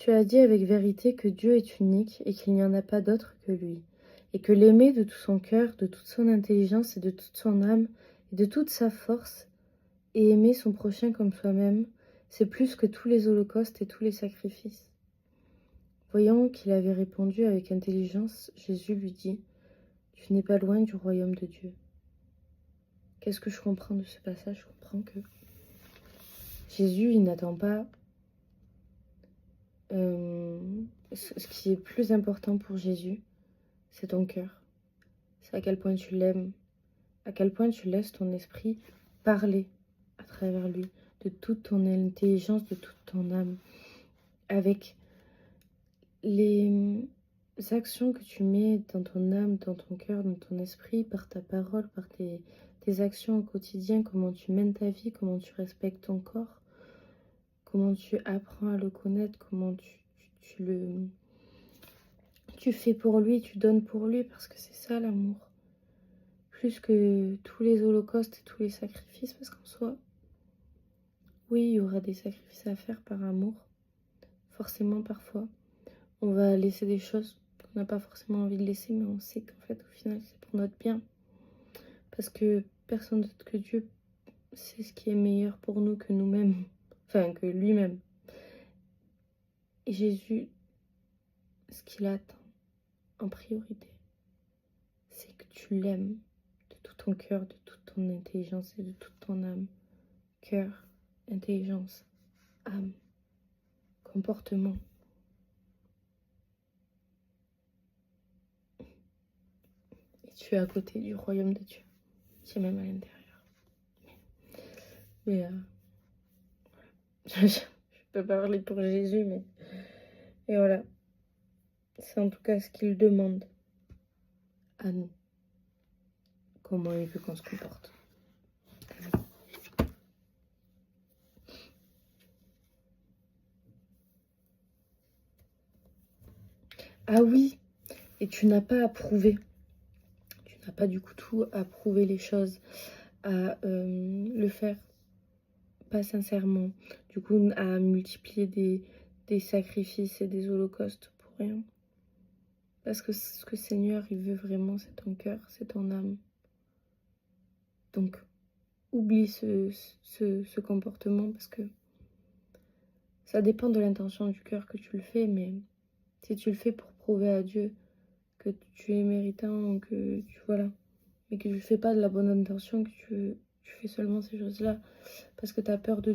Tu as dit avec vérité que Dieu est unique et qu'il n'y en a pas d'autre que lui, et que l'aimer de tout son cœur, de toute son intelligence et de toute son âme et de toute sa force, et aimer son prochain comme soi-même, c'est plus que tous les holocaustes et tous les sacrifices. Voyant qu'il avait répondu avec intelligence, Jésus lui dit : Tu n'es pas loin du royaume de Dieu. Qu'est-ce que je comprends de ce passage? Je comprends que Jésus, il n'attend pas ce qui est plus important pour Jésus, c'est ton cœur. C'est à quel point tu l'aimes, à quel point tu laisses ton esprit parler à travers lui, de toute ton intelligence, de toute ton âme, avec les actions que tu mets dans ton âme, dans ton cœur, dans ton esprit, par ta parole, par tes actions au quotidien, comment tu mènes ta vie, comment tu respectes ton corps, comment tu apprends à le connaître, comment tu fais pour lui, tu donnes pour lui, parce que c'est ça l'amour. Plus que tous les holocaustes et tous les sacrifices, parce qu'en soi, oui, il y aura des sacrifices à faire par amour. Forcément, parfois, on va laisser des choses qu'on n'a pas forcément envie de laisser, mais on sait qu'en fait, au final, c'est pour notre bien. Parce que personne d'autre que Dieu sait ce qui est meilleur pour nous que nous-mêmes, enfin, que lui-même. Et Jésus, ce qu'il attend en priorité, c'est que tu l'aimes de tout ton cœur, de toute ton intelligence et de toute ton âme. Cœur, intelligence, âme, comportement. Et tu es à côté du royaume de Dieu. Tu es même à l'intérieur. Mais je peux pas parler pour Jésus, mais... Et voilà. C'est en tout cas ce qu'il demande à nous. Comment il veut qu'on se comporte. Ah oui, et tu n'as pas à prouver. Tu n'as pas du tout à prouver les choses, à le faire pas sincèrement. Du coup, à multiplier des sacrifices et des holocaustes pour rien. Parce que ce que le Seigneur, il veut vraiment, c'est ton cœur, c'est ton âme. Donc, oublie ce comportement parce que ça dépend de l'intention du cœur que tu le fais, mais si tu le fais pour prouver à Dieu que tu es méritant, que tu voilà, mais que tu le fais pas de la bonne intention, que tu fais seulement ces choses-là parce que tu as peur de Dieu.